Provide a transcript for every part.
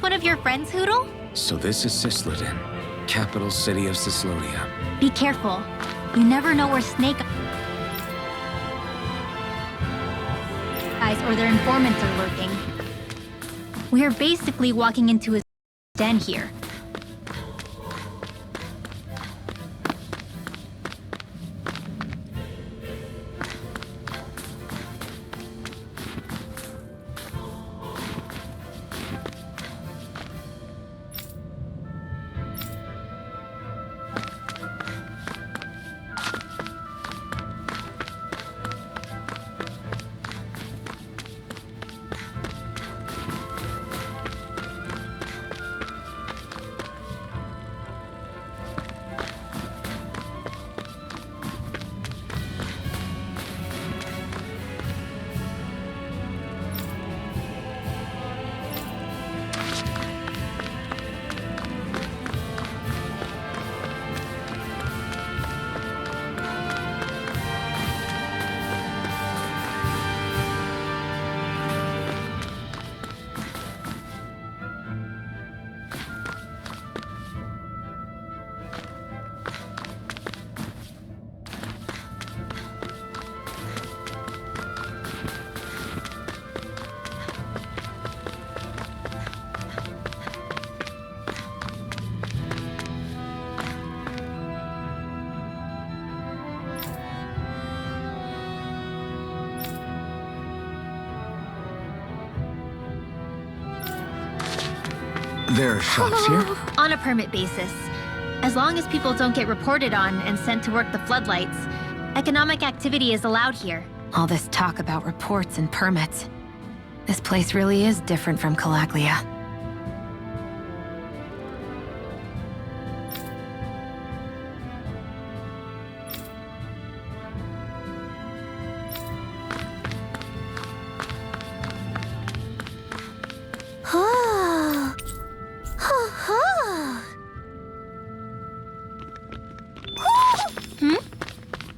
one of your friends, Hootle? So this is Cisloden, capital city of Cyslodia. Be careful. You never know where Snake Eyes or their informants are lurking. We're basically walking into his den here. There are shops here? On a permit basis. As long as people don't get reported on and sent to work the floodlights, economic activity is allowed here. All this talk about reports and permits. This place really is different from Calaglia.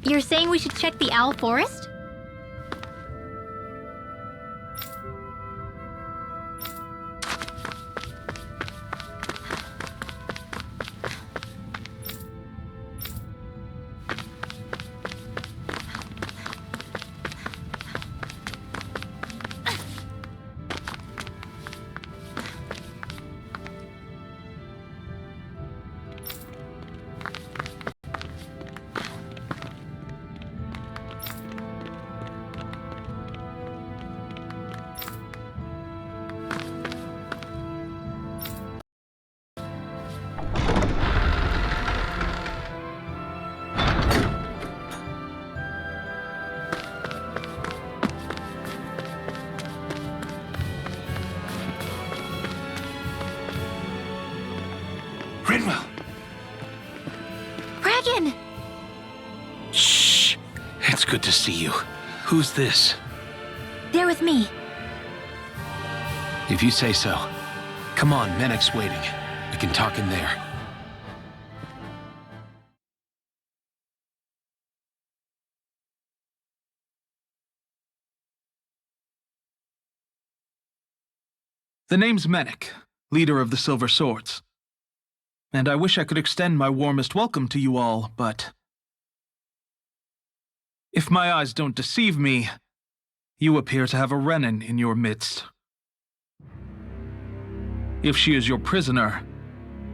You're saying we should check the Owl Forest? Rinwell! Dragon! Shh! It's good to see you. Who's this? They're with me. If you say so. Come on, Menek's waiting. We can talk in there. The name's Menek, leader of the Silver Swords. And I wish I could extend my warmest welcome to you all, but if my eyes don't deceive me, you appear to have a Renan in your midst. If she is your prisoner,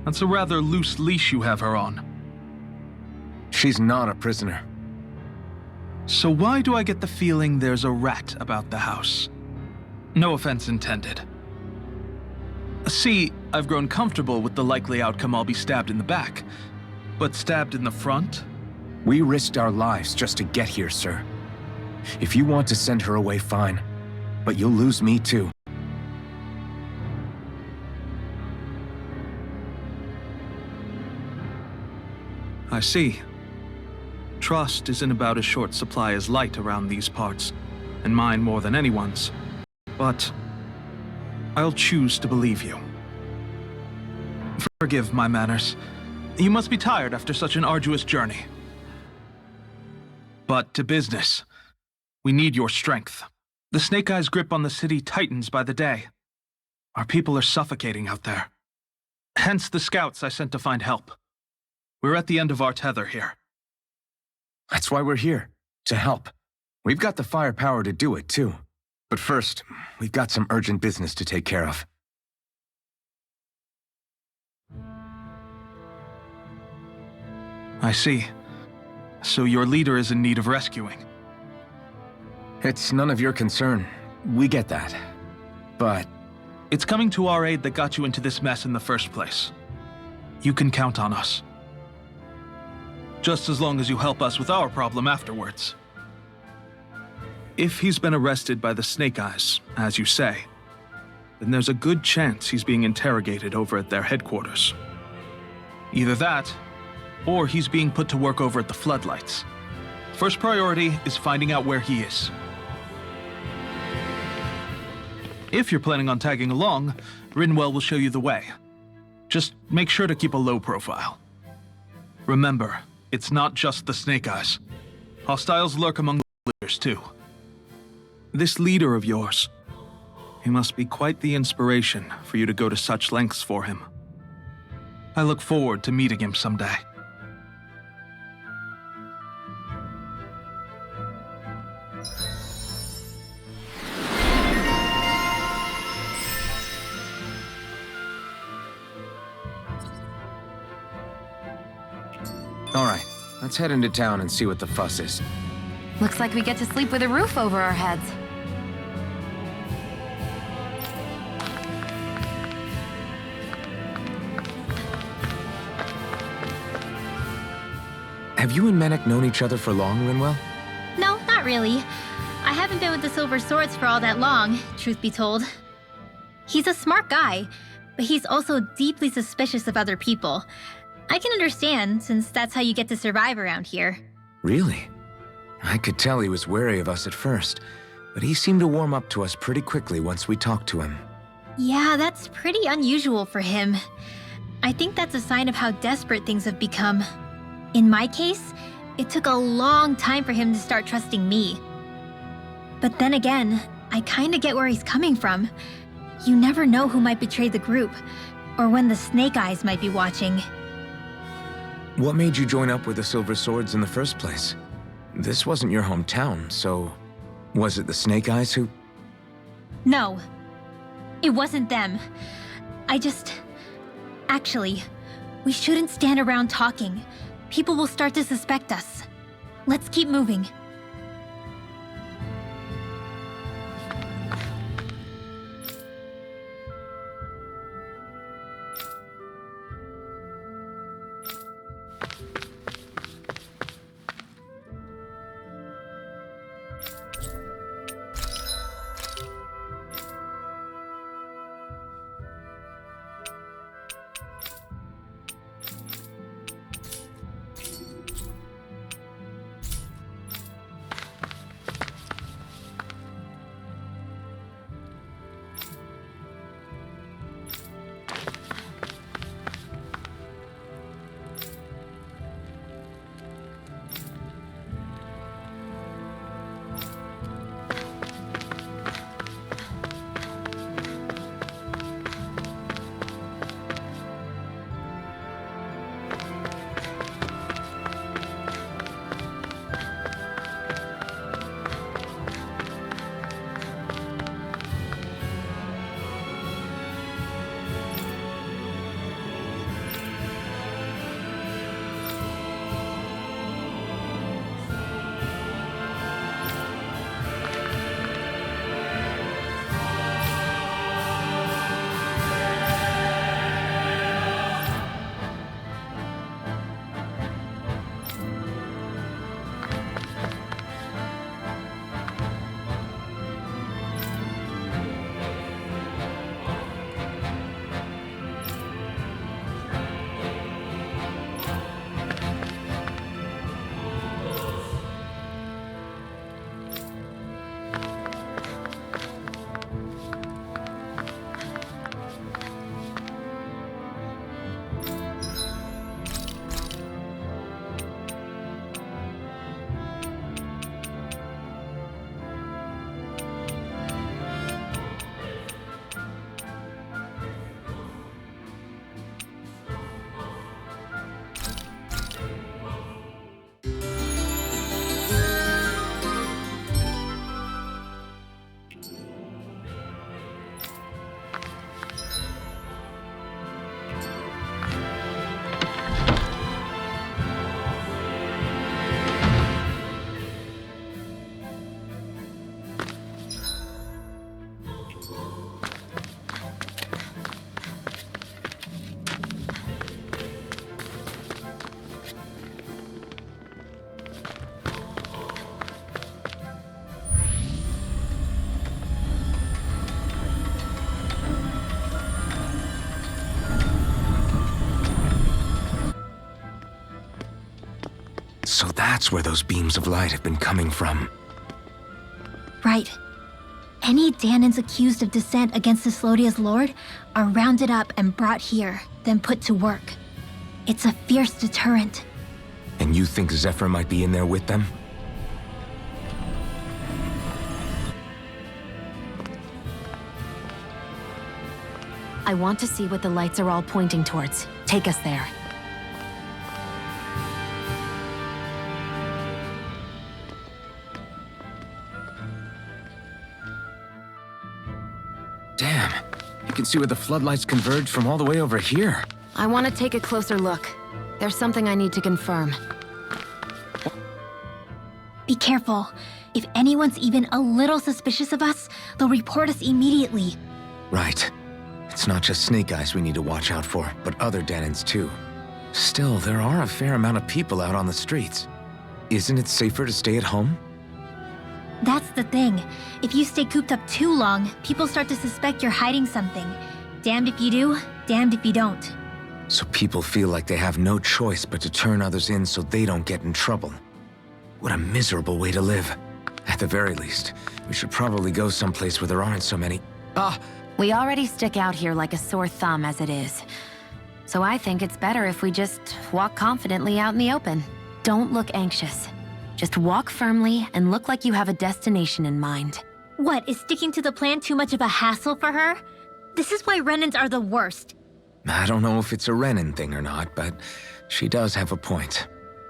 that's a rather loose leash you have her on. She's not a prisoner. So why do I get the feeling there's a rat about the house? No offense intended. See, I've grown comfortable with the likely outcome I'll be stabbed in the back. But stabbed in the front? We risked our lives just to get here, sir. If you want to send her away, fine. But you'll lose me too. I see. Trust is in about as short supply as light around these parts, and mine more than anyone's. But I'll choose to believe you. Forgive my manners. You must be tired after such an arduous journey. But to business. We need your strength. The Snake Eyes' grip on the city tightens by the day. Our people are suffocating out there. Hence the scouts I sent to find help. We're at the end of our tether here. That's why we're here, to help. We've got the firepower to do it, too. But first, we've got some urgent business to take care of. I see. So your leader is in need of rescuing. It's none of your concern. We get that. But It's coming to our aid that got you into this mess in the first place. You can count on us. Just as long as you help us with our problem afterwards. If he's been arrested by the Snake Eyes, as you say, then there's a good chance he's being interrogated over at their headquarters. Either that, or he's being put to work over at the Floodlights. First priority is finding out where he is. If you're planning on tagging along, Rinwell will show you the way. Just make sure to keep a low profile. Remember, it's not just the Snake Eyes. Hostiles lurk among the leaders, too. This leader of yours, he must be quite the inspiration for you to go to such lengths for him. I look forward to meeting him someday. all right, let's head into town and see what the fuss is. Looks like we get to sleep with a roof over our heads. Have you and Menek known each other for long, Rinwell? No, not really. I haven't been with the Silver Swords for all that long, truth be told. He's a smart guy, but he's also deeply suspicious of other people. I can understand, since that's how you get to survive around here. Really? I could tell he was wary of us at first, but he seemed to warm up to us pretty quickly once we talked to him. Yeah, that's pretty unusual for him. I think that's a sign of how desperate things have become. In my case, it took a long time for him to start trusting me. But then again, I kinda get where he's coming from. You never know who might betray the group, or when the Snake Eyes might be watching. What made you join up with the Silver Swords in the first place? This wasn't your hometown, so was it the Snake Eyes who... No, it wasn't them. Actually, we shouldn't stand around talking. People will start to suspect us. Let's keep moving. So that's where those beams of light have been coming from. Right. Any Danans accused of dissent against Cyslodia's lord are rounded up and brought here, then put to work. It's a fierce deterrent. And you think Zephyr might be in there with them? I want to see what the lights are all pointing towards. Take us there. Damn, you can see where the floodlights converge from all the way over here. I want to take a closer look. There's something I need to confirm. Be careful. If anyone's even a little suspicious of us, they'll report us immediately. Right. It's not just Snake Eyes we need to watch out for, but other Danans too. Still, there are a fair amount of people out on the streets. Isn't it safer to stay at home? That's the thing. If you stay cooped up too long, people start to suspect you're hiding something. Damned if you do, damned if you don't. So people feel like they have no choice but to turn others in so they don't get in trouble. What a miserable way to live. At the very least, we should probably go someplace where there aren't so many... We already stick out here like a sore thumb as it is. So I think it's better if we just walk confidently out in the open. Don't look anxious. Just walk firmly and look like you have a destination in mind. What, is sticking to the plan too much of a hassle for her? This is why Renans are the worst. I don't know if it's a Renan thing or not, but she does have a point.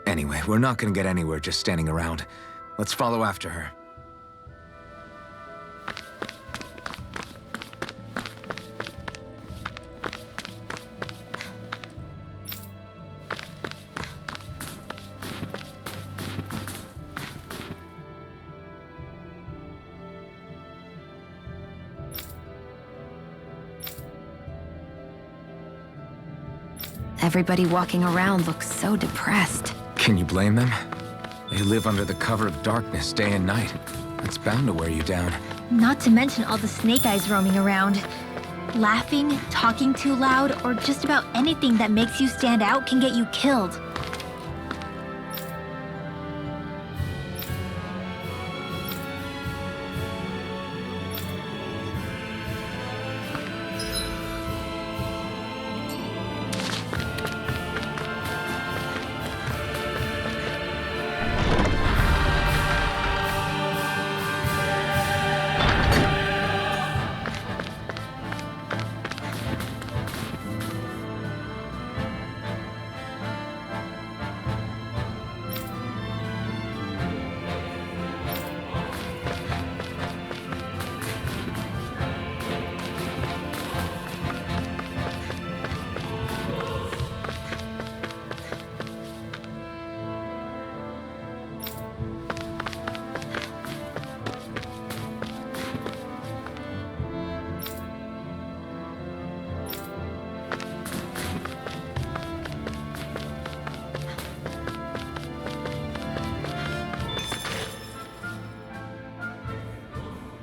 Anyway, we're not gonna get anywhere just standing around. Let's follow after her. Everybody walking around looks so depressed. Can you blame them? They live under the cover of darkness day and night. It's bound to wear you down. Not to mention all the Snake Eyes roaming around. Laughing, talking too loud, or just about anything that makes you stand out can get you killed.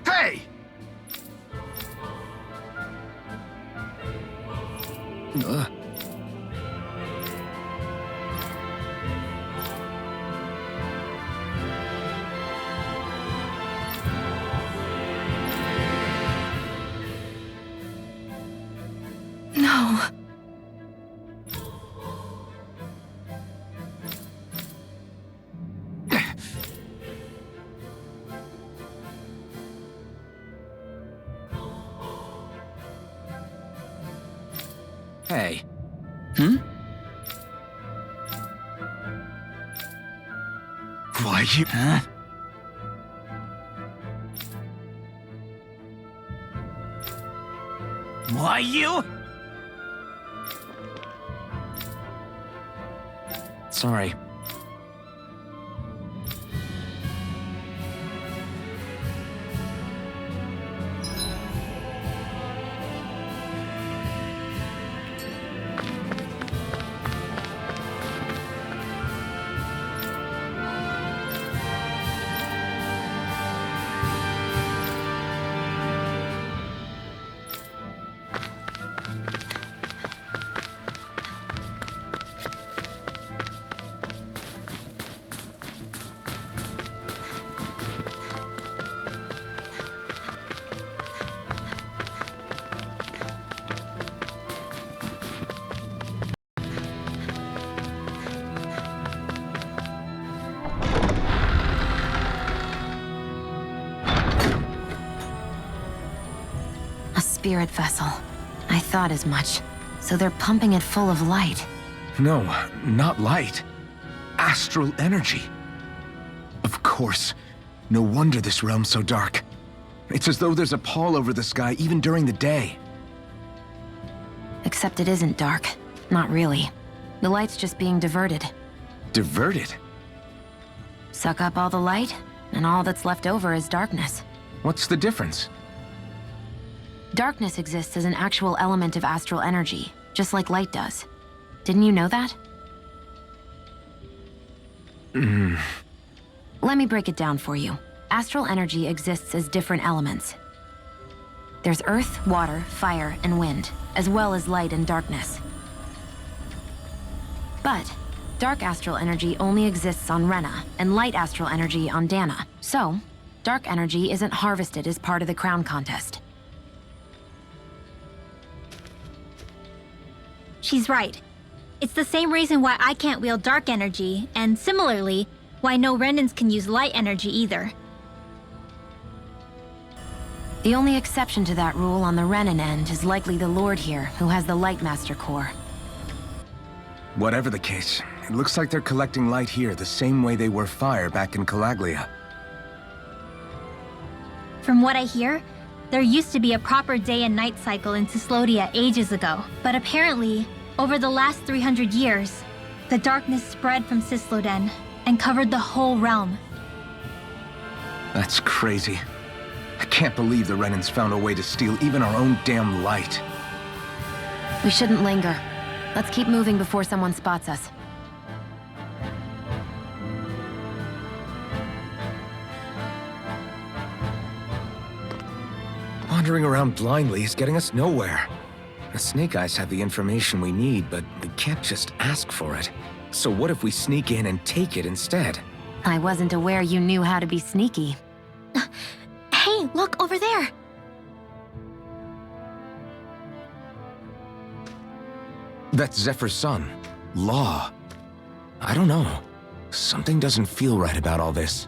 Hey! No. Hey. Why you... Huh? Why you? Sorry. spirit vessel. I thought as much. So they're pumping it full of light. No, not light. Astral energy. Of course. No wonder this realm's so dark. It's as though there's a pall over the sky even during the day. Except it isn't dark. Not really. The light's just being diverted. Diverted? Suck up all the light, and all that's left over is darkness. What's the difference? Darkness exists as an actual element of astral energy, just like light does. Didn't you know that? Let me break it down for you. Astral energy exists as different elements. There's earth, water, fire, and wind, as well as light and darkness. But dark astral energy only exists on Rena, and light astral energy on Dana. So, dark energy isn't harvested as part of the crown contest. She's right. It's the same reason why I can't wield dark energy, and similarly, why no Renans can use light energy either. The only exception to that rule on the Renan end is likely the Lord here, who has the Light Master core. Whatever the case, it looks like they're collecting light here the same way they were fire back in Calaglia. From what I hear, there used to be a proper day and night cycle in Cyslodia ages ago, but apparently, over the last 300 years, the darkness spread from Cysloden and covered the whole realm. That's crazy. I can't believe the Renans found a way to steal even our own damn light. We shouldn't linger. Let's keep moving before someone spots us. Wandering around blindly is getting us nowhere. The Snake Eyes have the information we need, but we can't just ask for it. So what if we sneak in and take it instead? I wasn't aware you knew how to be sneaky. Hey, look over there! That's Zephyr's son, Law. I don't know. Something doesn't feel right about all this.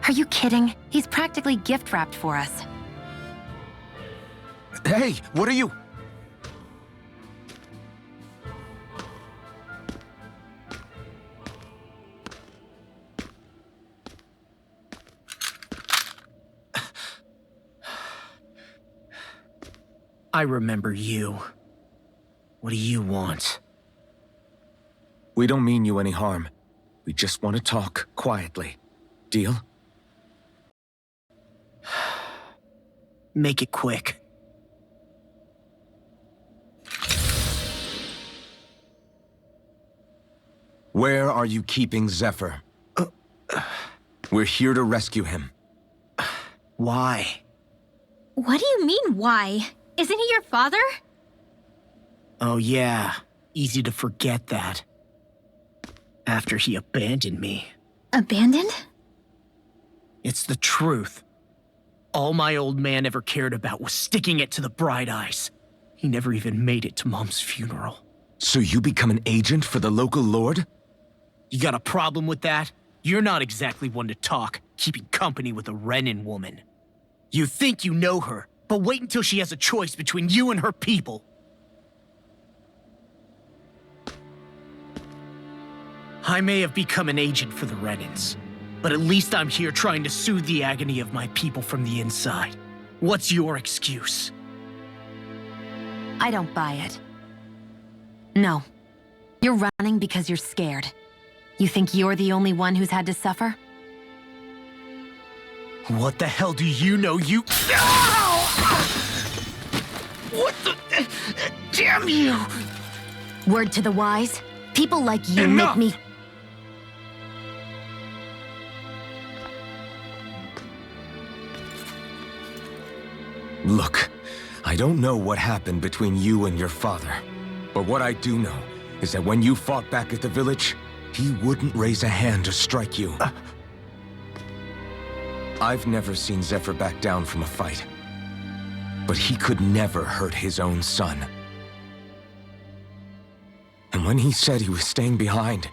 Are you kidding? He's practically gift-wrapped for us. Hey, what are you? I remember you. What do you want? We don't mean you any harm. We just want to talk quietly. Deal? Make it quick. Where are you keeping Zephyr? We're here to rescue him. Why? What do you mean, why? Isn't he your father? Oh yeah, easy to forget that. After he abandoned me. Abandoned? It's the truth. All my old man ever cared about was sticking it to the Bright Eyes. He never even made it to Mom's funeral. So you become an agent for the local lord? You got a problem with that? You're not exactly one to talk, keeping company with a Renan woman. You think you know her, but wait until she has a choice between you and her people. I may have become an agent for the Renans, but at least I'm here trying to soothe the agony of my people from the inside. What's your excuse? I don't buy it. No. You're running because you're scared. You think you're the only one who's had to suffer? What the hell do you know, you— What the— Damn you! Word to the wise, people like you Enough! make me— Look, I don't know what happened between you and your father. But what I do know is that when you fought back at the village, he wouldn't raise a hand to strike you. I've never seen Zephyr back down from a fight. But he could never hurt his own son. And when he said he was staying behind,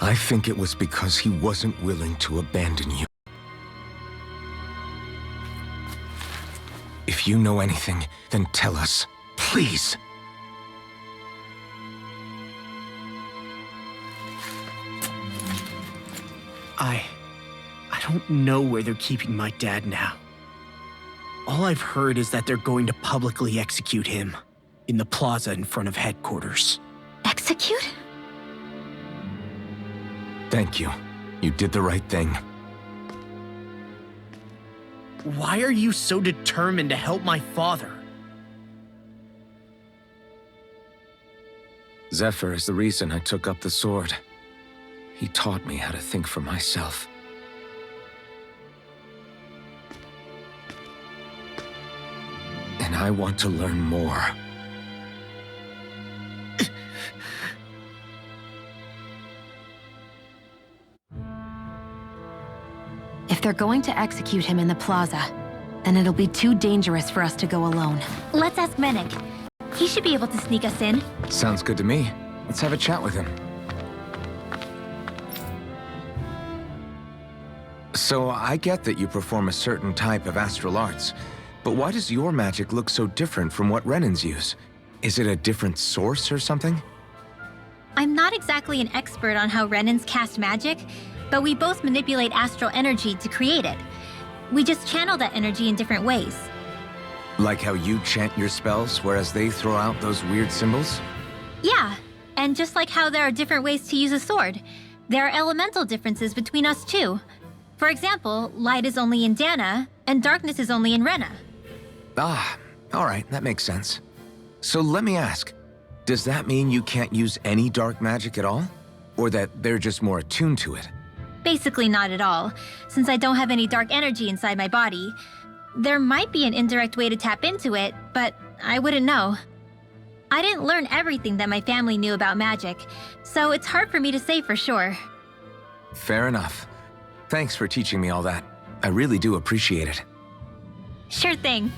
I think it was because he wasn't willing to abandon you. If you know anything, then tell us. Please. I don't know where they're keeping my dad now. All I've heard is that they're going to publicly execute him in the plaza in front of headquarters. Execute? Thank you. You did the right thing. Why are you so determined to help my father? Zephyr is the reason I took up the sword. He taught me how to think for myself. And I want to learn more. If they're going to execute him in the plaza, then it'll be too dangerous for us to go alone. Let's ask Menek. He should be able to sneak us in. Sounds good to me. Let's have a chat with him. So, I get that you perform a certain type of astral arts, but why does your magic look so different from what Renan's use? Is it a different source or something? I'm not exactly an expert on how Renans cast magic, but we both manipulate astral energy to create it. We just channel that energy in different ways. Like how you chant your spells, whereas they throw out those weird symbols? Yeah, and just like how there are different ways to use a sword, there are elemental differences between us too. For example, light is only in Dana, and darkness is only in Rena. Ah, alright, that makes sense. So let me ask, does that mean you can't use any dark magic at all? Or that they're just more attuned to it? Basically not at all, since I don't have any dark energy inside my body. There might be an indirect way to tap into it, but I wouldn't know. I didn't learn everything that my family knew about magic, so it's hard for me to say for sure. Fair enough. Thanks for teaching me all that. I really do appreciate it. Sure thing.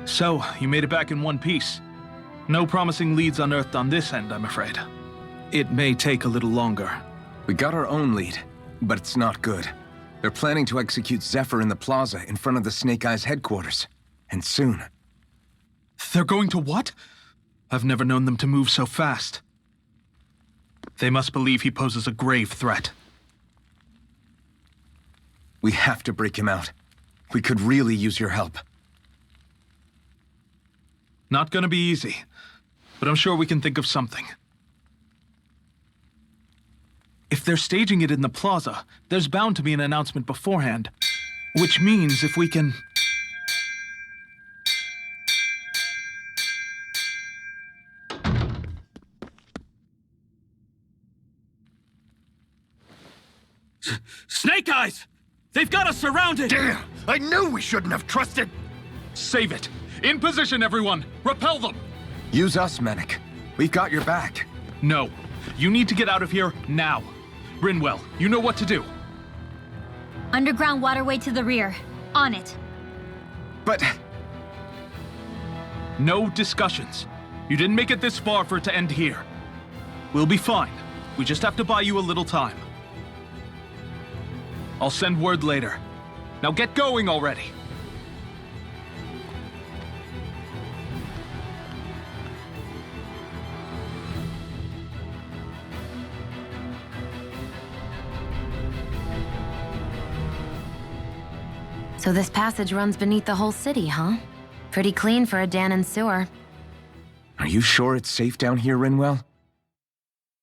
So, you made it back in one piece. No promising leads unearthed on this end, I'm afraid. It may take a little longer. We got our own lead, but it's not good. They're planning to execute Zephyr in the plaza in front of the Snake Eyes headquarters. And soon. They're going to what? I've never known them to move so fast. They must believe he poses a grave threat. We have to break him out. We could really use your help. Not gonna be easy, but I'm sure we can think of something. If they're staging it in the plaza, there's bound to be an announcement beforehand. Which means if we can... Snake Eyes! They've got us surrounded! Damn! I knew we shouldn't have trusted! Save it! In position, everyone! Repel them! Use us, Menek. We've got your back. No. You need to get out of here now. Rinwell, you know what to do. Underground waterway to the rear. On it. But... No discussions. You didn't make it this far for it to end here. We'll be fine. We just have to buy you a little time. I'll send word later. Now get going already. So this passage runs beneath the whole city, huh? Pretty clean for a Danon sewer. Are you sure it's safe down here, Rinwell?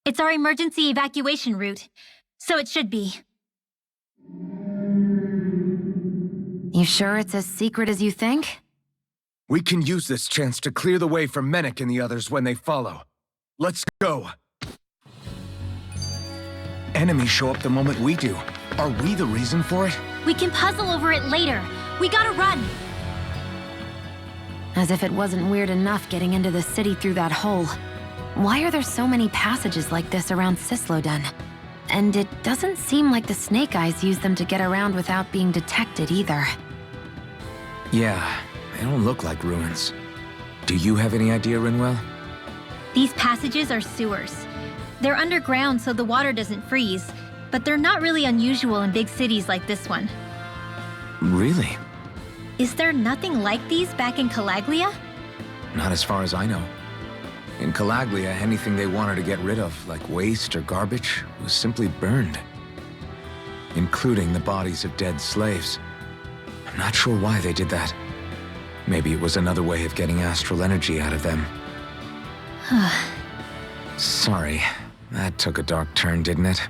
It's our emergency evacuation route, so it should be. You sure it's as secret as you think? We can use this chance to clear the way for Menek and the others when they follow. Let's go! Enemies show up the moment we do. Are we the reason for it? We can puzzle over it later. We gotta run. As if it wasn't weird enough getting into the city through that hole. Why are there so many passages like this around Cislodun? And it doesn't seem like the Snake Eyes use them to get around without being detected either. Yeah, they don't look like ruins. Do you have any idea, Rinwell? These passages are sewers. They're underground so the water doesn't freeze, but they're not really unusual in big cities like this one. Really? Is there nothing like these back in Calaglia? Not as far as I know. In Calaglia, anything they wanted to get rid of, like waste or garbage, was simply burned. Including the bodies of dead slaves. I'm not sure why they did that. Maybe it was another way of getting astral energy out of them. Sorry, that took a dark turn, didn't it?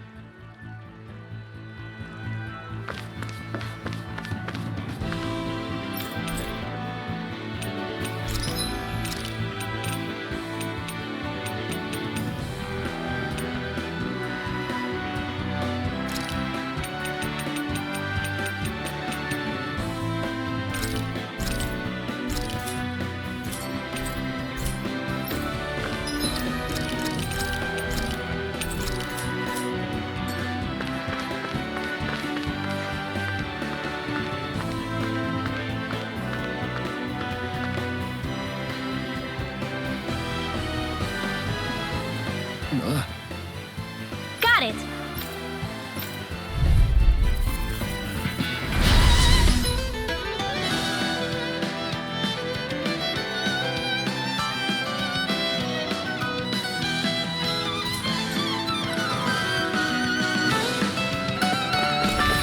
Got it!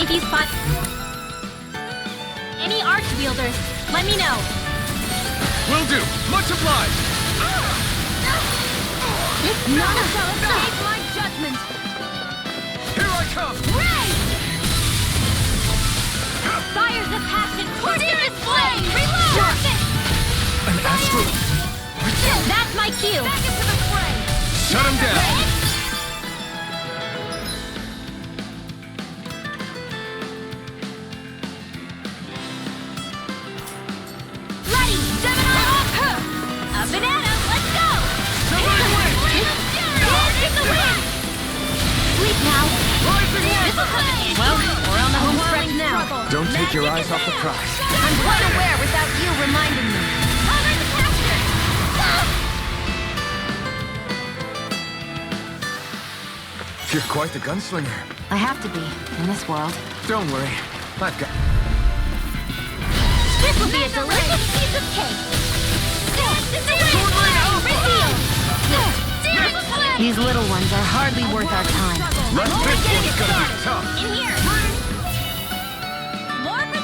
If you spot any arch wielders, let me know. Will do! Much obliged! None of them escape my judgment! Here I come! Fires of passion coursing this flame! Reload! An astral... That's my cue! Back into the fray! Shut him down! Ready! Gemini! A banana! Let's go! Take the wind! Sleep now! Well, we're on the home stretch now. Don't take your eyes off the prize. I'm quite aware without you reminding me. Cover the capture! You're quite the gunslinger. I have to be, in this world. Don't worry. I've got... This will be a delicious piece of cake! These little ones are hardly worth our time. This one's gonna be tough. In here! More for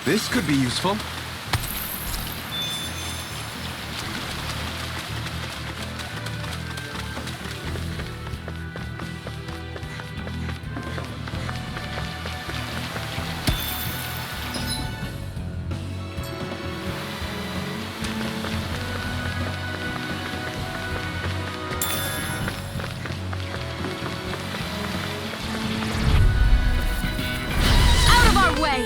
This could be useful. Out of our way!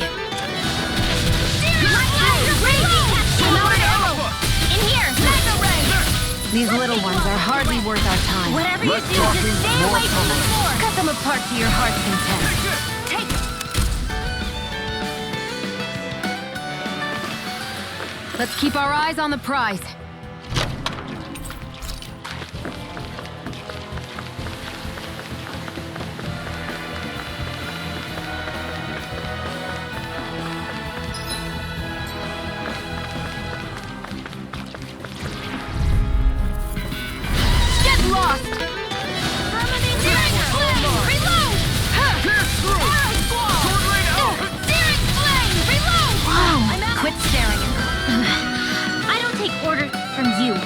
In here! These little ones are hardly worth our time. Whatever you Let's do, talk just things stay more away from the public. floor! Cut them apart to your heart's content. Take Let's keep our eyes on the prize. Get lost! Reload! Searing flame! Reload! Quit staring at I don't take orders from you. me.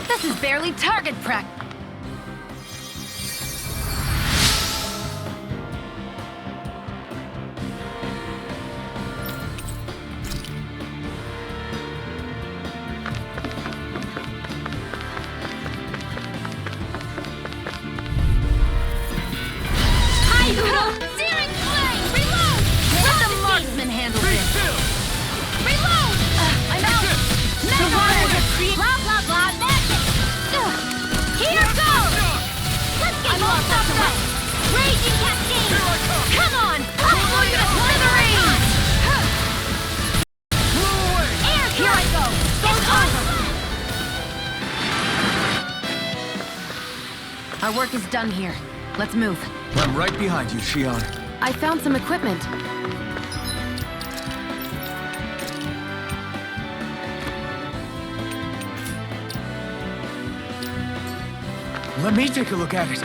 This is barely target practice. I go! It's over! Our work is done here. Let's move. I'm right behind you, Shion. I found some equipment. Let me take a look at it.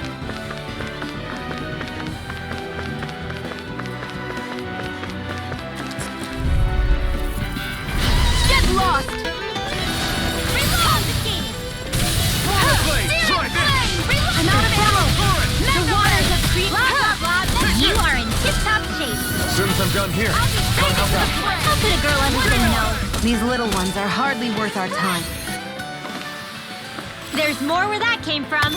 Get lost! I'm out of ammo! The waters have creeped. Blah, blah, blah. You are in tip-top shape. As soon as I'm done here, come help out. How could a girl understand no? These little ones are hardly worth our time. There's more where that came from.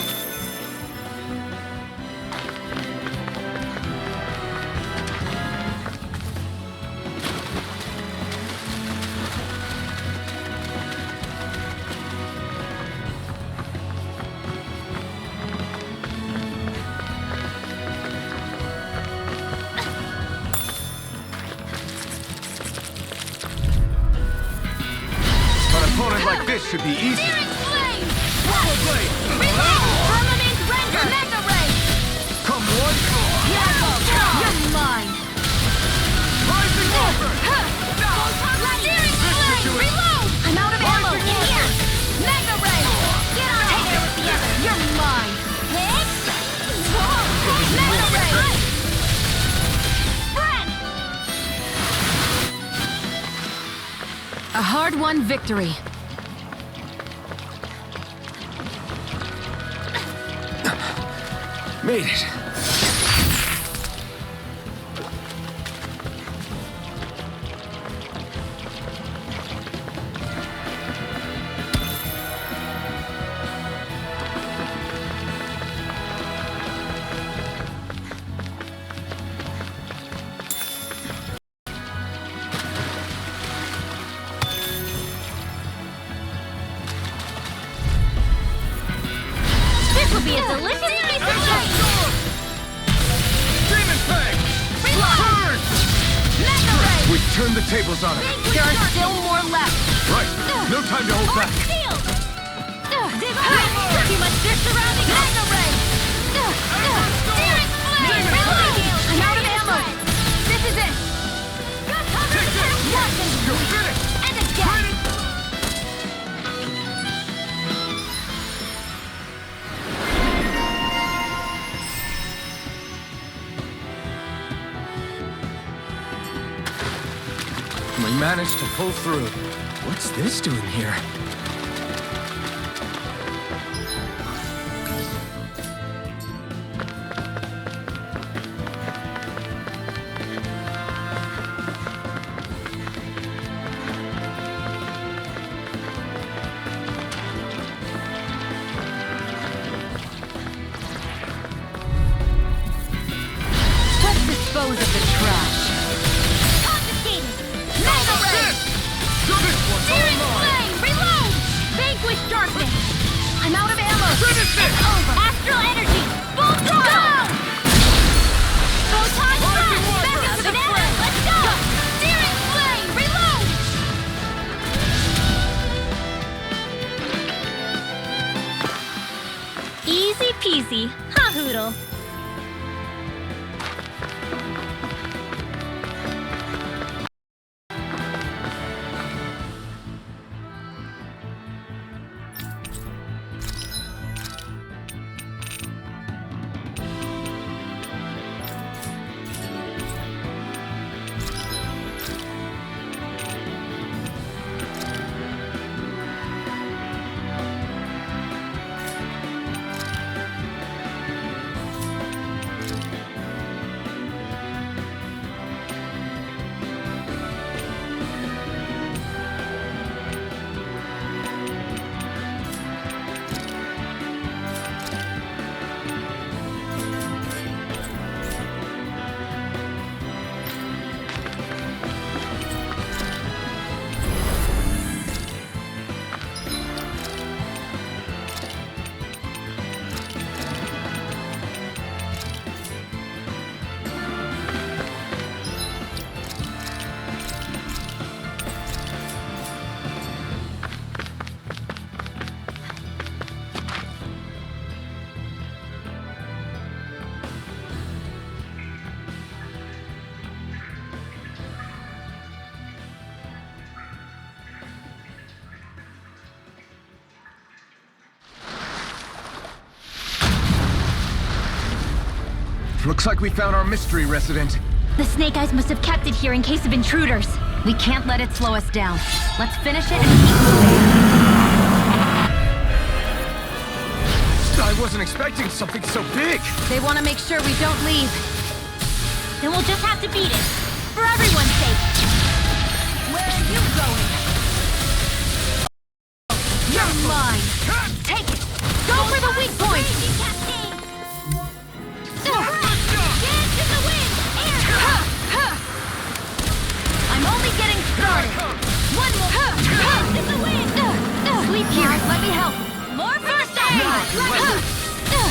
An opponent like this should be easy. Come one, You're mine! rising over. I'm out of ammo! In here! Mega Ray! Get out of here with the other! You're mine! Mega Ray! A hard-won victory. Made it. This will be a delicious piece of cake. Demon Fang! Reload! Mega Ray! We've turned the tables on it. There are still more left. Right. No time to hold back. Steel! Too much fish surrounding us! Mega Ray! Searing Flame! Reload! I'm out of ammo. This is it. You're finished! And again! We managed to pull through. What's this doing here? Let's dispose of the trash. Confiscated! Mega Ray! Searing Flame! Reload! Vanquish Darkness! I'm out of ammo. It's over! Astral Energy! Full throttle! Photon Strike! Back up to the front! Let's go! Searing Flame! Reload! Easy peasy. Ha hoodle. Looks like we found our mystery resident. The Snake Eyes must have kept it here in case of intruders. We can't let it slow us down. Let's finish it and keep moving. I wasn't expecting something so big. They want to make sure we don't leave. Then we'll just have to beat it. For everyone's sake. Where are you going? You're mine! Take it! Go for the weak point! I'm only getting started! One more! Sleep here, let me help! More first aid!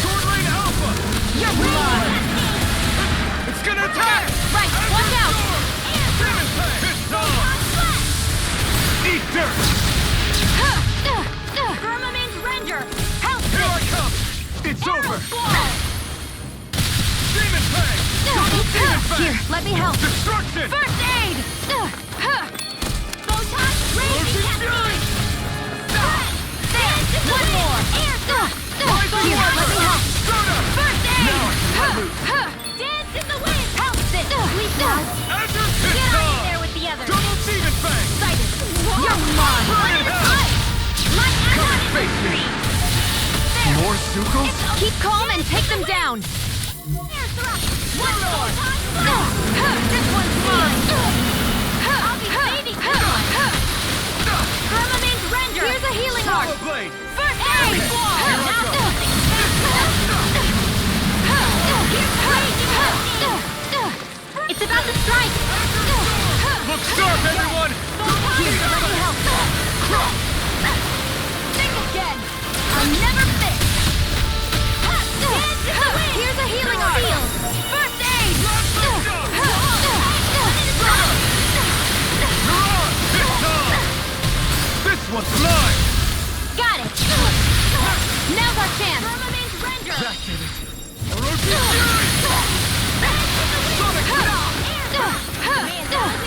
Sword Rain Alpha! You're mine! It's gonna attack! Right, watch out! It's on! Eat dirt! Firmament Render! Help Here I me! come! It's over! Squall! Demon Fang! Double Demon Fang! Here, let me help! Destruction! First aid! Photon Raging Cascade! There! One more! Here, let me help! First aid! Dance in the wind! Help this! Sleep now! Azure Get Pit out of Dog! there with the others! Double Demon Fang! Excited! You're mine! Burn in hell! Come and face me. More Sukals? Keep calm and take them down! One more! This one's mine! I'll be saving this one! Firmament Render! Here's a healing art! Power Blade! First aid! It's about to strike! Look sharp, everyone! Here, let me help! Think again! I'll never miss! Here's a healing art! First aid! This one's mine! Got it! Now's our chance! Firmament Render!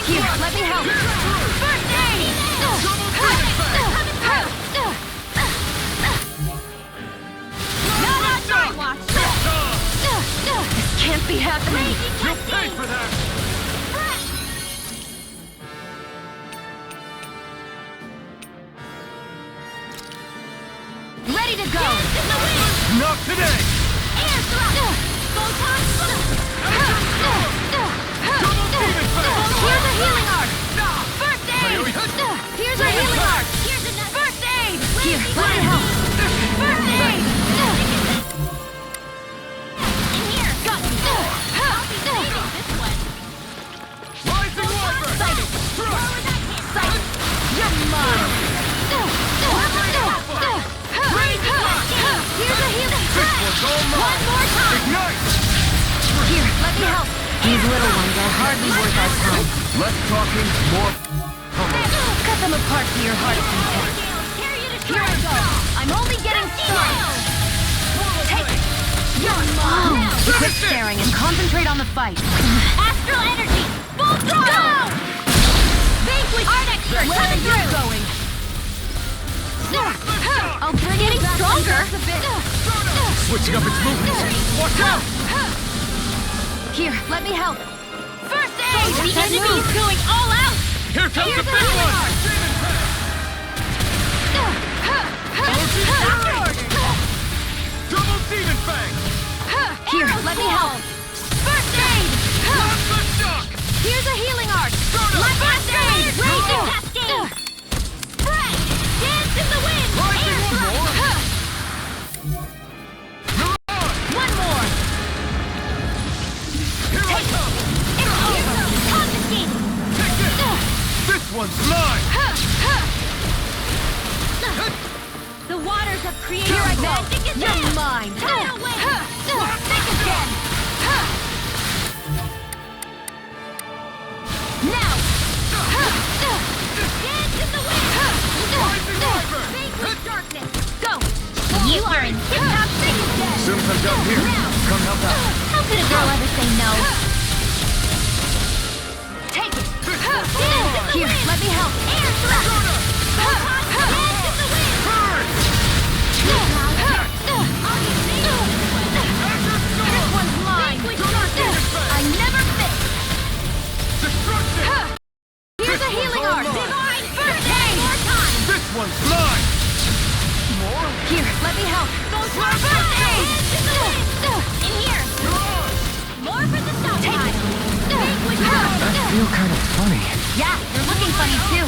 Here, let me help! First aid! Not on my watch! This can't be happening! You'll pay for that! Ready to go! Not today! Air thrust! Photon Double Demon Fang! Here's a healing art! First aid! Here's a healing art! Here's another! First aid! Here, let me help! First aid! In here! Got me! I'll be saving this one! Rising Wyvern! Sighted! Forward that hit! Sighted! You're mine! Here's a healing! This one's all mine! One more time! Ignite! Here, let me help! These little ones are hardly worth our time. Less talking, more... Cut them apart to your heart's content. Here I go! I'm only getting started! Take it! You're mine! Quit staring and concentrate on the fight. Astral Energy! Full throttle! Go! Vanquish! Art Expert Where are coming you through! going? I'll bring it Getting back stronger. just a bit. Switching up its movements! Watch out! Here, let me help. First aid! The enemy is going all out! Here comes Here's the a big healing one! art. Double Demon Fang! Here, let me help. First aid! Blast the shock! Here's a healing art. First aid! Raging Oh. Cascade! Spray! Dance in the wind! Rising Air one thrust! more! Mirage! One more. Here I come! Confiscate! Take this! This one's mine! The waters of creation Here I go. magic is You're there! mine. Tidal wave! Think again. Now. Dance in the wind! Rising Wyvern! Vanquish darkness! Go. You are in tip-top shape! As soon as I'm done here, come help out. How could a girl ever say no? Take it. Dance in the Here, wind! let me help. Air thrust! Photon dance in the wind! Burn! I'll be saving this one! This one's mine. Vanquish darkness! Those were first aid! In here! More for the stop time! I feel kind of funny. Yeah, you're looking funny too.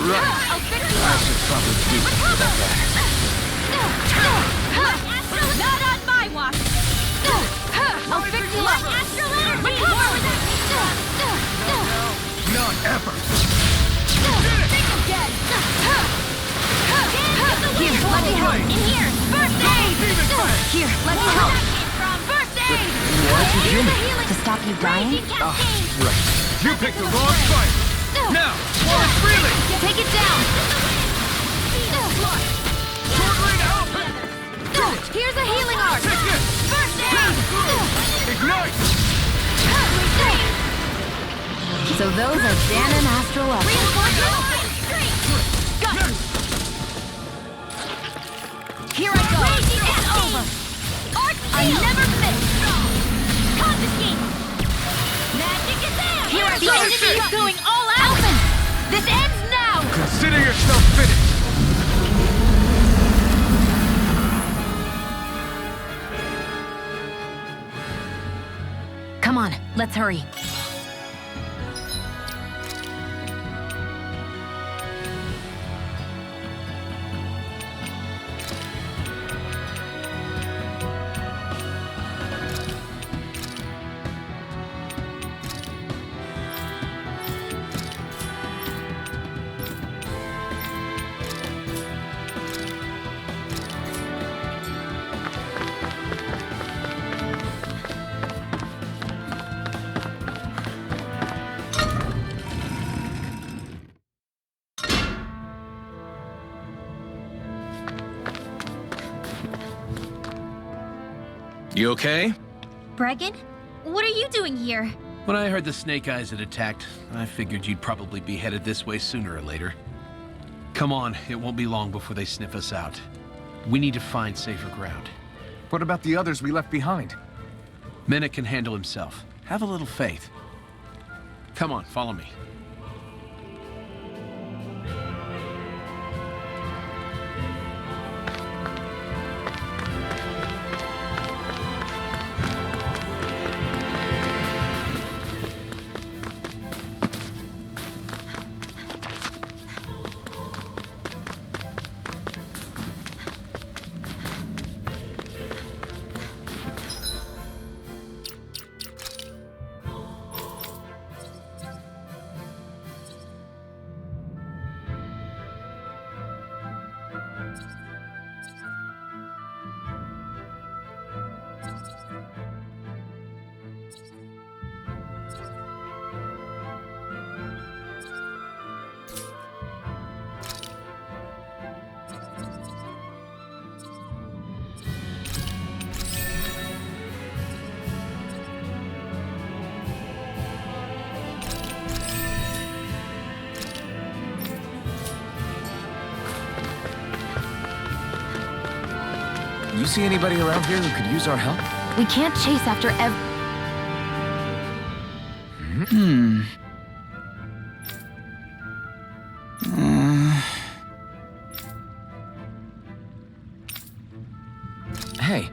Right. I'll fix you I up! should probably do something about that. Not on my watch! I'll fix you up! Astral energy! More with that! Not ever. Think again! Here, let me help. In here! First aid! Here, let me help. First aid! Why'd you do me? To stop you dying? Raging cascade! Right. You picked the wrong fight! Now, while it's reeling! Take it down. Sword Rain out! Here's a healing arc. Take this! First aid! Ignite! So those are Dan and Astral up. Here I go. Raging cascade! I never miss! Confiscate! Magic is there! Here I The go. enemy is going all out! This ends now! Consider yourself finished. Come on, let's hurry. You okay? Bregan? What are you doing here? When I heard the Snake Eyes had attacked, I figured you'd probably be headed this way sooner or later. Come on, it won't be long before they sniff us out. We need to find safer ground. What about the others we left behind? Menek can handle himself. Have a little faith. Come on, follow me. You see anybody around here who could use our help? We can't chase after Hey.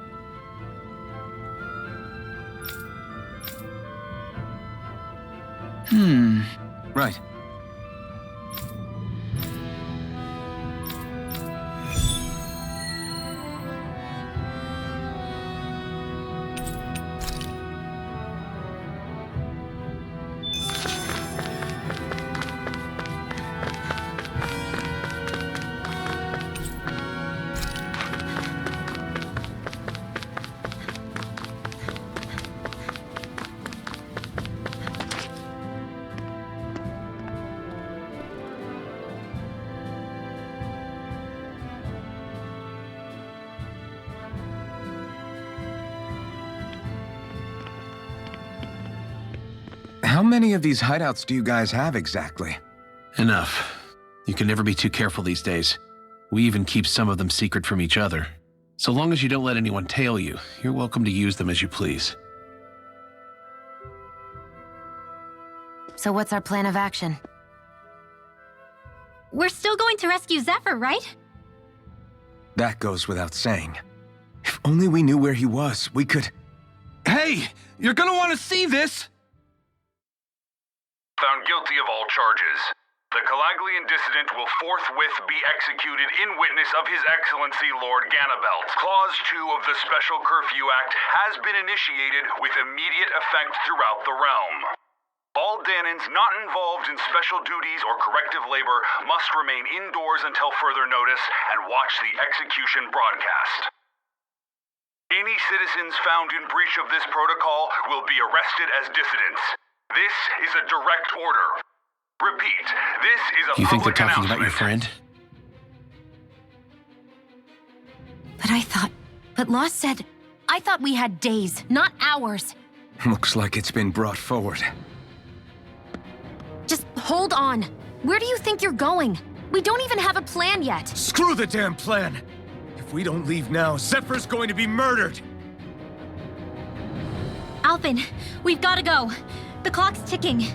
Right. How many of these hideouts do you guys have exactly? Enough. You can never be too careful these days. We even keep some of them secret from each other. So long as you don't let anyone tail you, you're welcome to use them as you please. So what's our plan of action? We're still going to rescue Zephyr, right? That goes without saying. If only we knew where he was, we could... Hey! You're gonna want to see this! Found guilty of all charges. The Calaglian dissident will forthwith be executed in witness of His Excellency Lord Ganabelt. Clause 2 of the Special Curfew Act has been initiated with immediate effect throughout the realm. All Danans not involved in special duties or corrective labor must remain indoors until further notice and watch the execution broadcast. Any citizens found in breach of this protocol will be arrested as dissidents. This is a direct order. Repeat, this is a You think they're public talking about your announcement. friend? But Law said, I thought we had days, not hours. Looks like it's been brought forward. Just hold on. Where do you think you're going? We don't even have a plan yet. Screw the damn plan! If we don't leave now, Zephyr's going to be murdered! Alphen, we've got to go. The clock's ticking.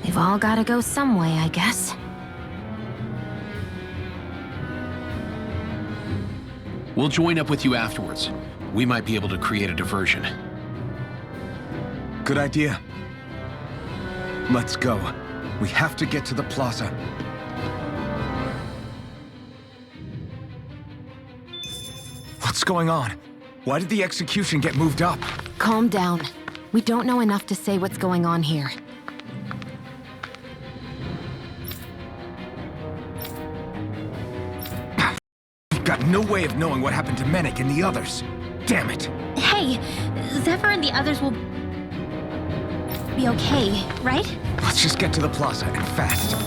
We've all gotta go some way, I guess. We'll join up with you afterwards. We might be able to create a diversion. Good idea. Let's go. We have to get to the plaza. What's going on? Why did the execution get moved up? Calm down. We don't know enough to say what's going on here. We've got no way of knowing what happened to Menik and the others. Damn it. Hey, Zephyr and the others will be okay, right? Let's just get to the plaza and fast.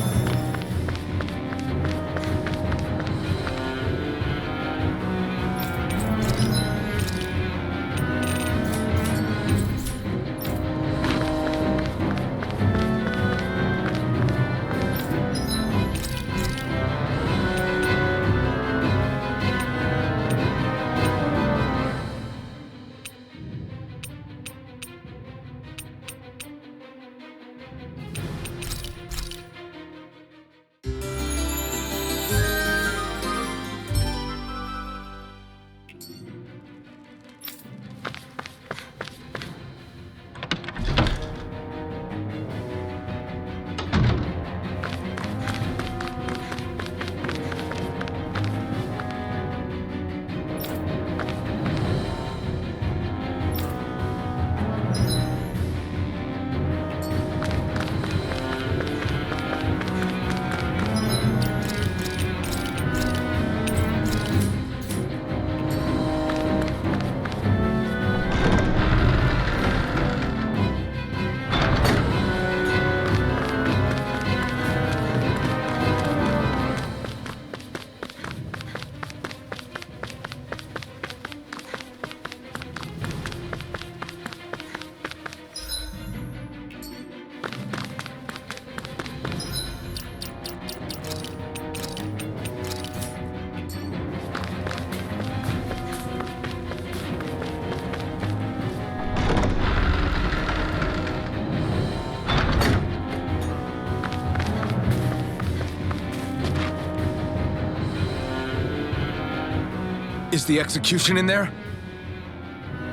Is the execution in there?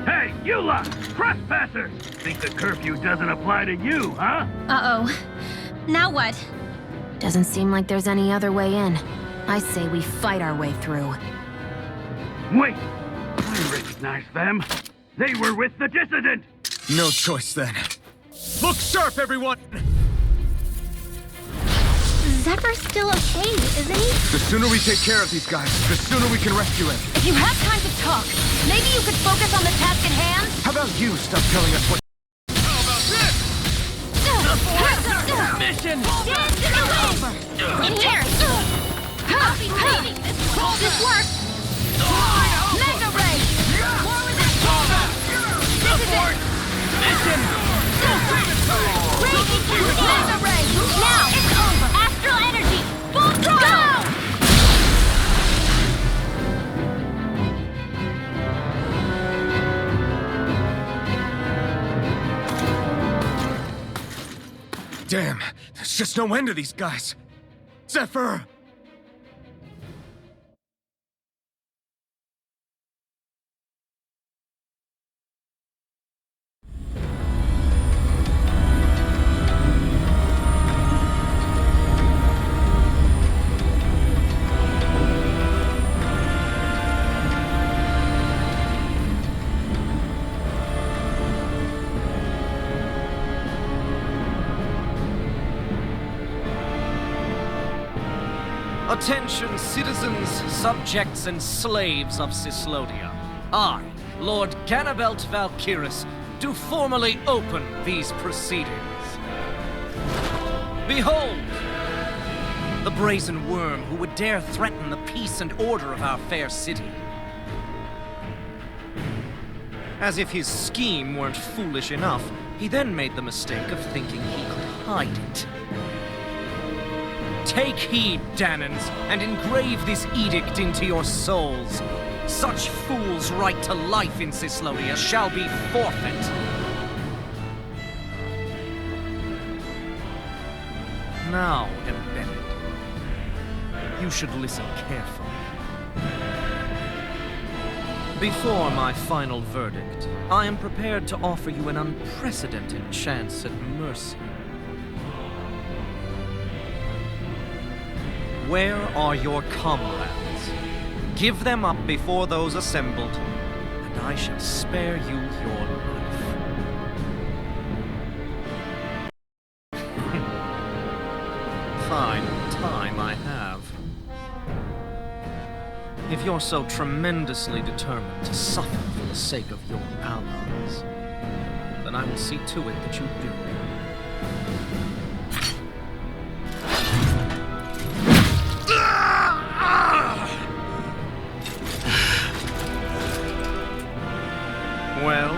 Hey, you lot! Trespassers! Think the curfew doesn't apply to you, huh? Uh-oh. Now what? Doesn't seem like there's any other way in. I say we fight our way through. Wait! I recognize them. They were with the dissident! No choice then. Look sharp, everyone! Zephyr's still okay, isn't he? The sooner we take care of these guys, the sooner we can rescue him. If you have time to talk, maybe you could focus on the task at hand? How about you stop telling us what... Mission! In here! I'll be waiting. This works! Mega Ray! More with that combo! This is it! Mission! Mega Ray! Now! It's over! Astral energy! Full throttle! Go! Damn, there's just no end to these guys. Zephyr! Attention, citizens, subjects, and slaves of Cyslodia. I, Lord Ganabelt Valkyris, do formally open these proceedings. Behold! The brazen worm who would dare threaten the peace and order of our fair city. As if his scheme weren't foolish enough, he then made the mistake of thinking he could hide it. Take heed, Danans, and engrave this edict into your souls. Such fools' right to life in Cyslodia shall be forfeit. Now, Embedded, you should listen carefully. Before my final verdict, I am prepared to offer you an unprecedented chance at mercy. Where are your comrades? Give them up before those assembled, and I shall spare you your life. Fine time I have. If you're so tremendously determined to suffer for the sake of your allies, then I will see to it that you do. Well,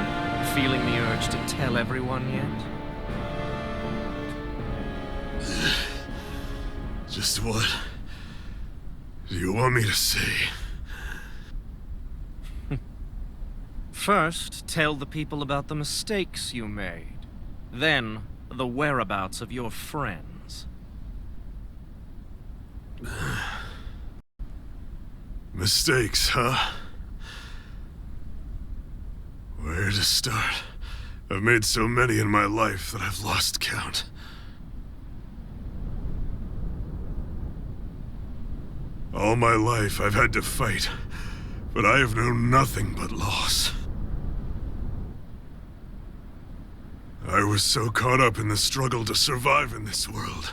feeling the urge to tell everyone yet? Just what do you want me to say? First, tell the people about the mistakes you made. Then, the whereabouts of your friends. Mistakes, huh? Where to start? I've made so many in my life that I've lost count. All my life I've had to fight, but I have known nothing but loss. I was so caught up in the struggle to survive in this world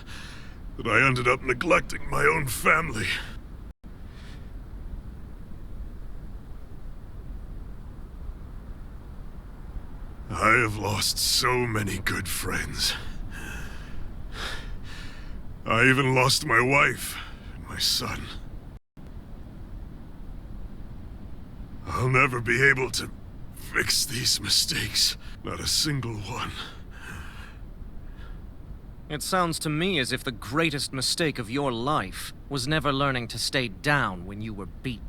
that I ended up neglecting my own family. I have lost so many good friends. I even lost my wife and my son. I'll never be able to fix these mistakes. Not a single one. It sounds to me as if the greatest mistake of your life was never learning to stay down when you were beaten.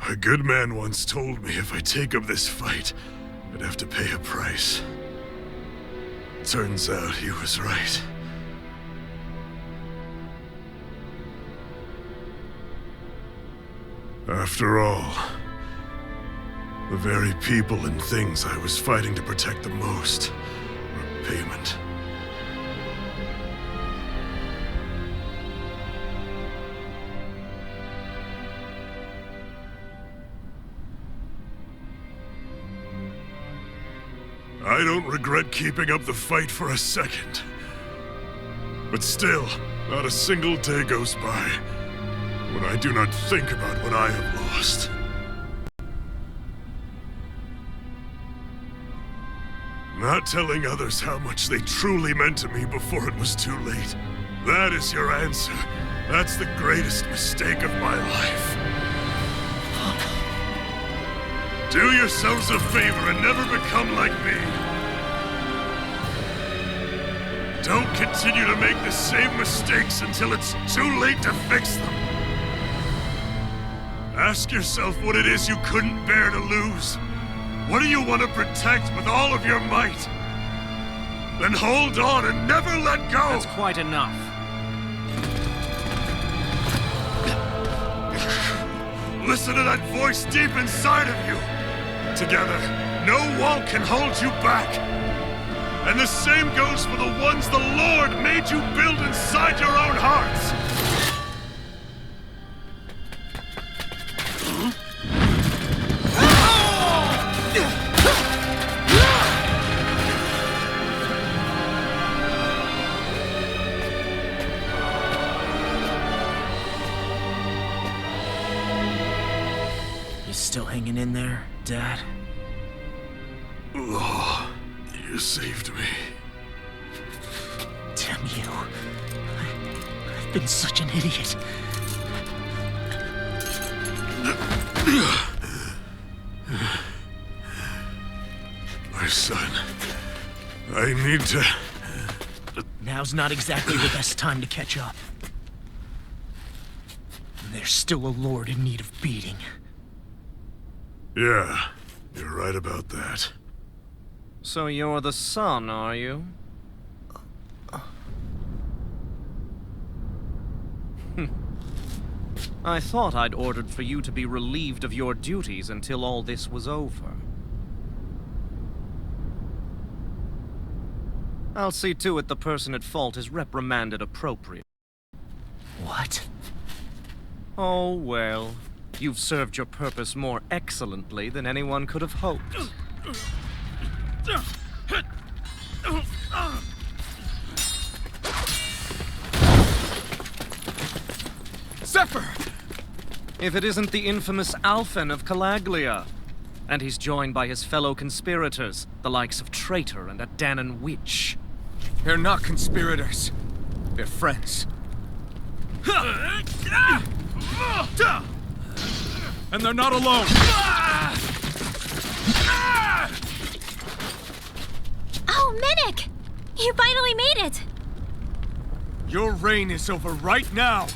A good man once told me if I take up this fight, I'd have to pay a price. Turns out he was right. After all, the very people and things I was fighting to protect the most were payment. I don't regret keeping up the fight for a second. But still, not a single day goes by when I do not think about what I have lost. Not telling others how much they truly meant to me before it was too late. That is your answer. That's the greatest mistake of my life. Do yourselves a favor and never become like me. Don't continue to make the same mistakes until it's too late to fix them. Ask yourself what it is you couldn't bear to lose. What do you want to protect with all of your might? Then hold on and never let go! That's quite enough. Listen to that voice deep inside of you! Together, no wall can hold you back! And the same goes for the ones the Lord made you build inside your own hearts! still hanging in there, Dad? Oh, you saved me. Damn you. I've been such an idiot. My son, I need to... Now's not exactly the best time to catch up. There's still a lord in need of beating. Yeah, you're right about that. So you're the son, are you? I thought I'd ordered for you to be relieved of your duties until all this was over. I'll see to it the person at fault is reprimanded appropriately. What? Oh, well. You've served your purpose more excellently than anyone could have hoped. Zephyr! If it isn't the infamous Alphen of Calaglia. And he's joined by his fellow conspirators, the likes of Traitor and a Danan Witch. They're not conspirators. They're friends. And they're not alone. Oh, Medic! You finally made it! Your reign is over right now.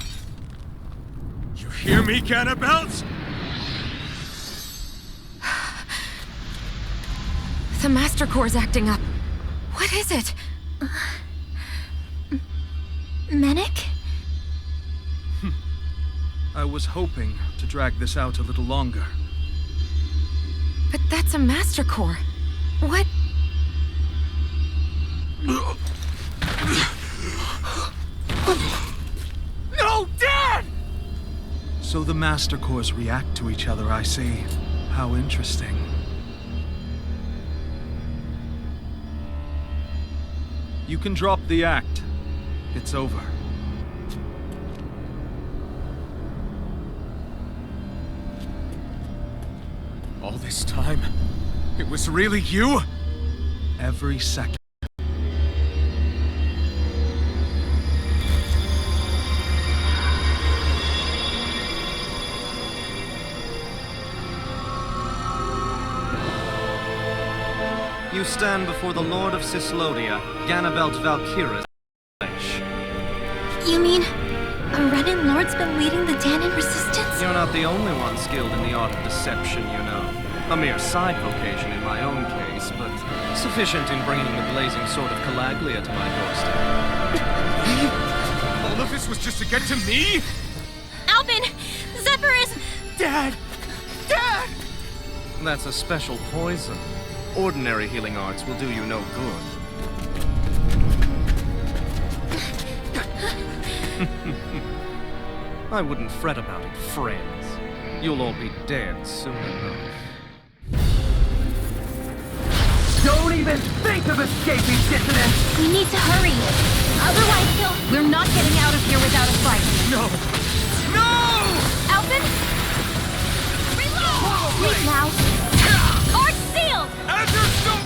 You hear me, Ganabelt? The Master Core's acting up. What is it? Medic? I was hoping to drag this out a little longer. But that's a Master Core. What? No, Dad! So the Master Cores react to each other, I see. How interesting. You can drop the act. It's over. All this time, it was really you? Every second. You stand before the Lord of Cyslodia, Ganabelt Valkyris. You mean a Renin Lord's been leading the Danan resistance? You're not the only one skilled in the art of deception, you know. A mere side vocation in my own case, but sufficient in bringing the blazing sword of Calaglia to my doorstep. All of this was just to get to me? Alvin! Zephyr is... Dad! Dad! That's a special poison. Ordinary healing arts will do you no good. I wouldn't fret about it, friends. You'll all be dead soon enough. Don't even think of escaping, dissident! We need to hurry. Otherwise, We're not getting out of here without a fight. No! No! Alvin? Reload! Leave now. Arch sealed! Azure Stone!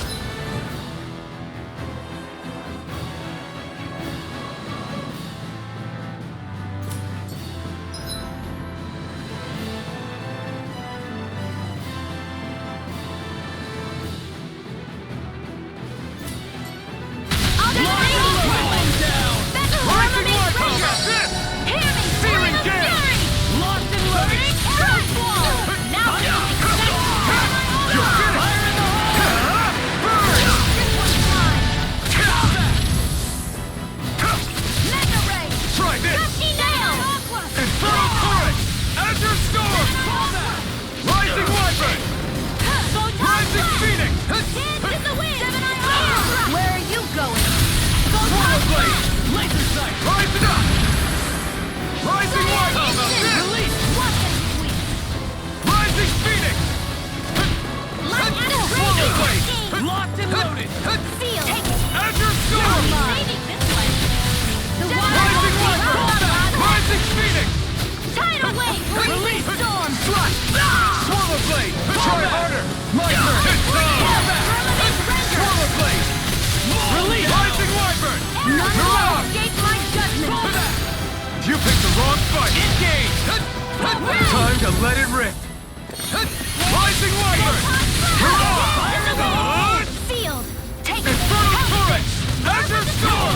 Locked and loaded! Seal! Azure Storm! Rising Weapon! Rising Phoenix! Tidal wave! Release! Storm! Thrust! Swallow Blade! None will escape my judgment! You picked the wrong fight! Engage! Time to let it rip! Rising Wyvern! Sealed! Take Infernal Turrets! Azure Storm!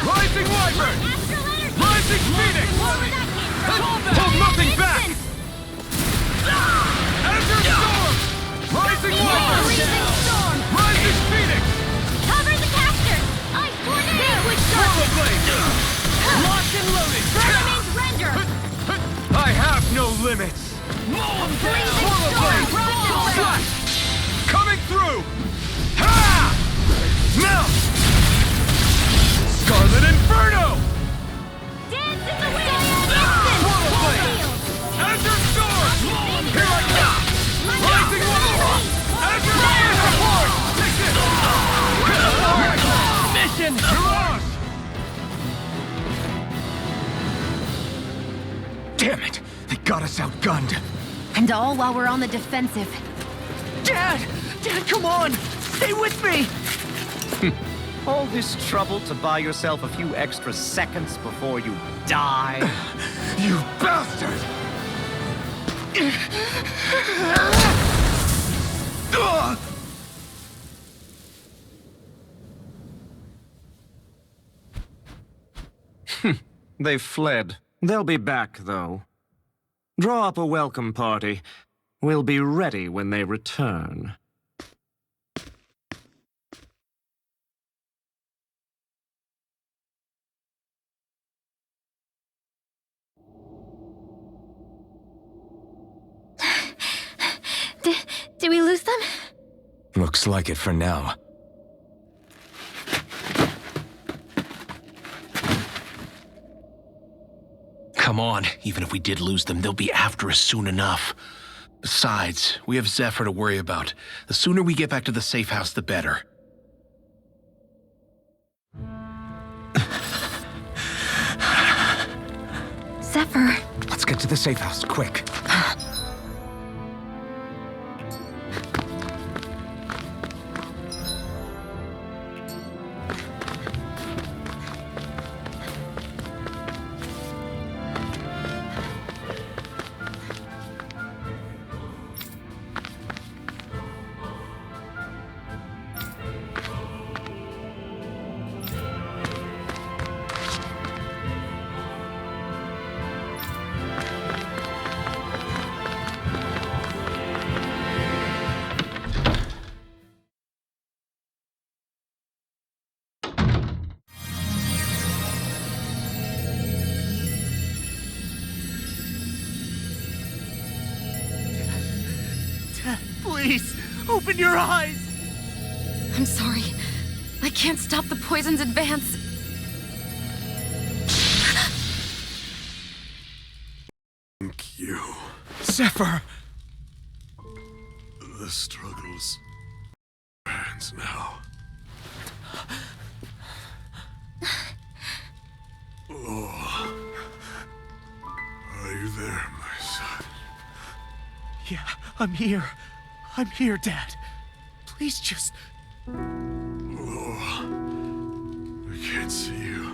Rising Wyvern! Rising Phoenix! Hold nothing back! Azure Storm! Rising Wyvern! Rising Phoenix! Cover the caster! Ice Tornado! Bigwood Portal Circuit! Blade! Locked and loaded! Remains render! I have no limits! Blazing Portal Storm! Blade! Shot! Coming through! Ha! Now! Scarlet Inferno! Dance in the wind! Portal Blade! Azure Storm! Here I come! Rising Wyvern! Azure Storm! Take this! Mission! Mirage! Damn it! They got us outgunned! And all while we're on the defensive. Dad! Dad, come on! Stay with me! All this trouble to buy yourself a few extra seconds before you die? You bastard! They've fled. They'll be back, though. Draw up a welcome party. We'll be ready when they return. Did we lose them? Looks like it for now. Come on, even if we did lose them, they'll be after us soon enough. Besides, we have Zephyr to worry about. The sooner we get back to the safe house, the better. Zephyr. Let's get to the safe house, quick. Please, open your eyes! I'm sorry. I can't stop the poison's advance. Thank you. Zephyr! The struggle's hands now. Oh. Are you there, my son? Yeah, I'm here. I'm here, Dad. Please just... Oh. I can't see you.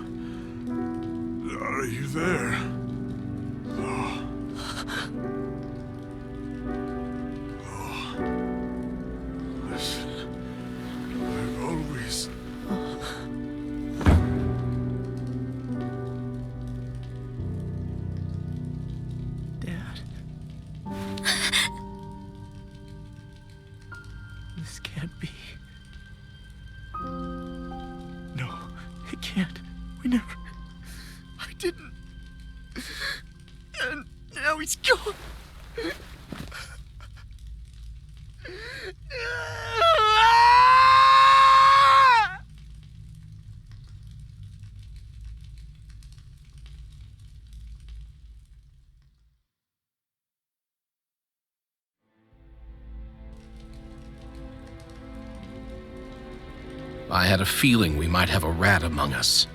Are you there? Oh. Oh. Listen. I've always... Dad. This can't be. No, it can't. We never... I didn't. And now he's gone. I had a feeling we might have a rat among us.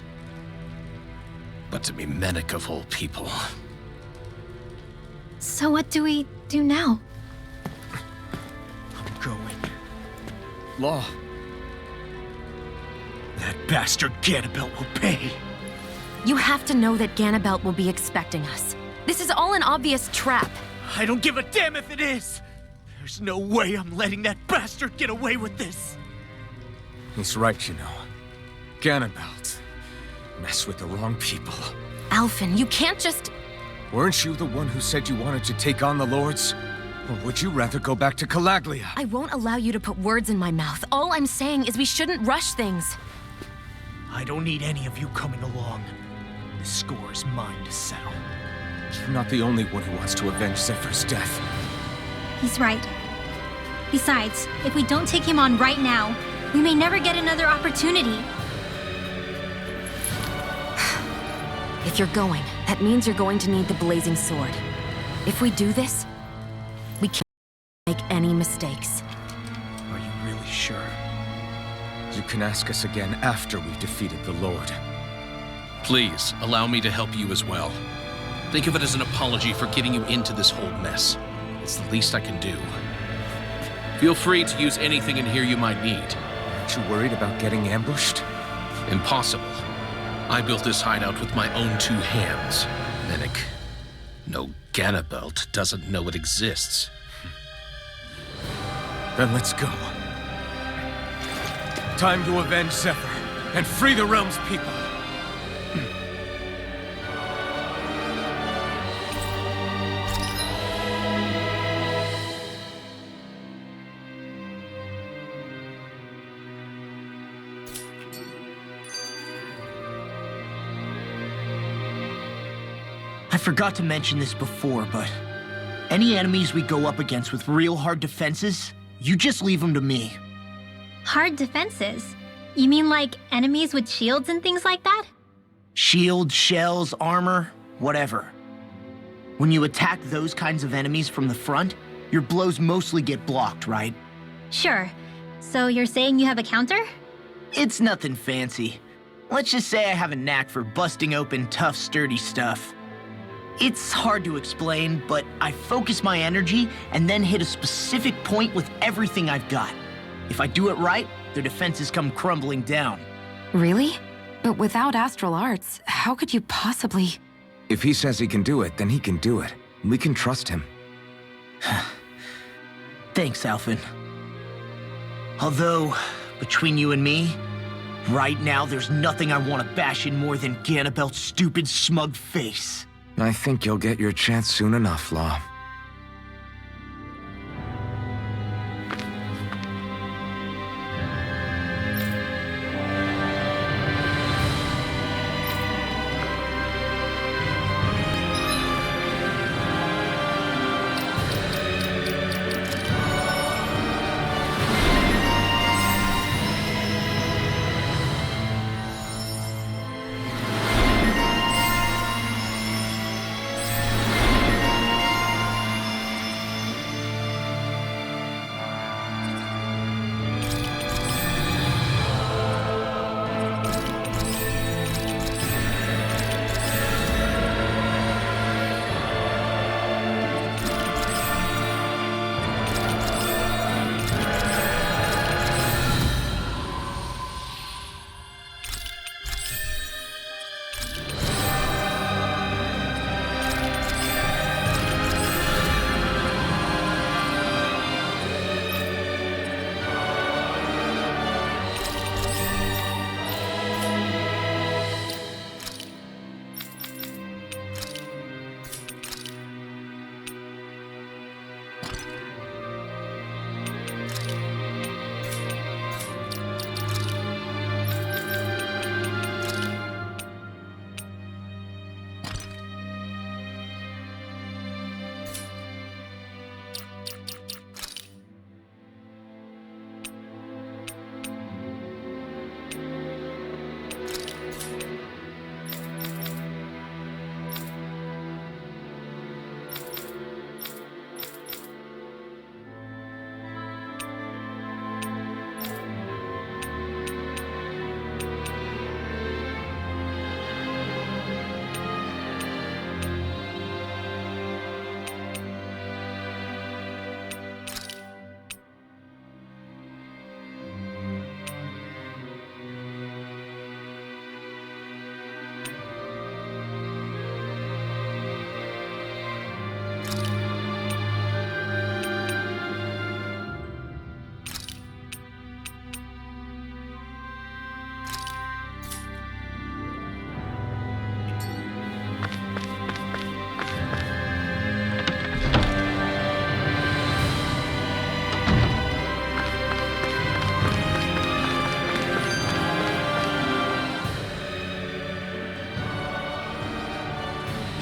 But to be Menek of all people. So what do we do now? I'm going. Law. That bastard Ganabelt will pay. You have to know that Ganabelt will be expecting us. This is all an obvious trap. I don't give a damn if it is! There's no way I'm letting that bastard get away with this! He's right, you know. Ganabelt. Mess with the wrong people. Alphen, you can't just... Weren't you the one who said you wanted to take on the Lords? Or would you rather go back to Calaglia? I won't allow you to put words in my mouth. All I'm saying is we shouldn't rush things. I don't need any of you coming along. The score is mine to settle. You're not the only one who wants to avenge Zephyr's death. He's right. Besides, if we don't take him on right now, we may never get another opportunity. If you're going, that means you're going to need the Blazing Sword. If we do this, we can't make any mistakes. Are you really sure? You can ask us again after we've defeated the Lord. Please, allow me to help you as well. Think of it as an apology for getting you into this whole mess. It's the least I can do. Feel free to use anything in here you might need. Aren't you worried about getting ambushed? Impossible. I built this hideout with my own 2 hands. Minik. No Ganabelt doesn't know it exists. Then let's go. Time to avenge Zephyr and free the realm's people. I forgot to mention this before, but any enemies we go up against with real hard defenses, you just leave them to me. Hard defenses? You mean like enemies with shields and things like that? Shields, shells, armor, whatever. When you attack those kinds of enemies from the front, your blows mostly get blocked, right? Sure. So you're saying you have a counter? It's nothing fancy. Let's just say I have a knack for busting open tough, sturdy stuff. It's hard to explain, but I focus my energy and then hit a specific point with everything I've got. If I do it right, their defenses come crumbling down. Really? But without astral arts, how could you possibly... If he says he can do it, then he can do it. We can trust him. Thanks, Alphen. Although, between you and me, right now there's nothing I want to bash in more than Ganabelt's stupid, smug face. I think you'll get your chance soon enough, Law.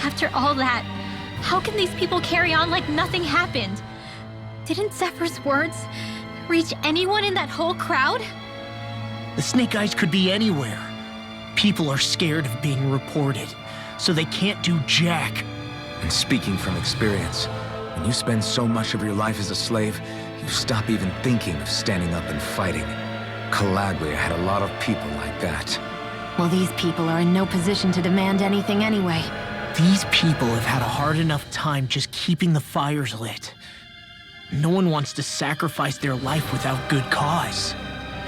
After all that, how can these people carry on like nothing happened? Didn't Zephyr's words reach anyone in that whole crowd? The Snake Eyes could be anywhere. People are scared of being reported, so they can't do jack. And speaking from experience, when you spend so much of your life as a slave, you stop even thinking of standing up and fighting. Calaglia had a lot of people like that. Well, these people are in no position to demand anything anyway. These people have had a hard enough time just keeping the fires lit. No one wants to sacrifice their life without good cause.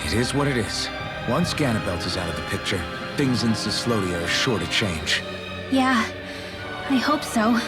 It is what it is. Once Ganabelt is out of the picture, things in Cyslodia are sure to change. Yeah, I hope so.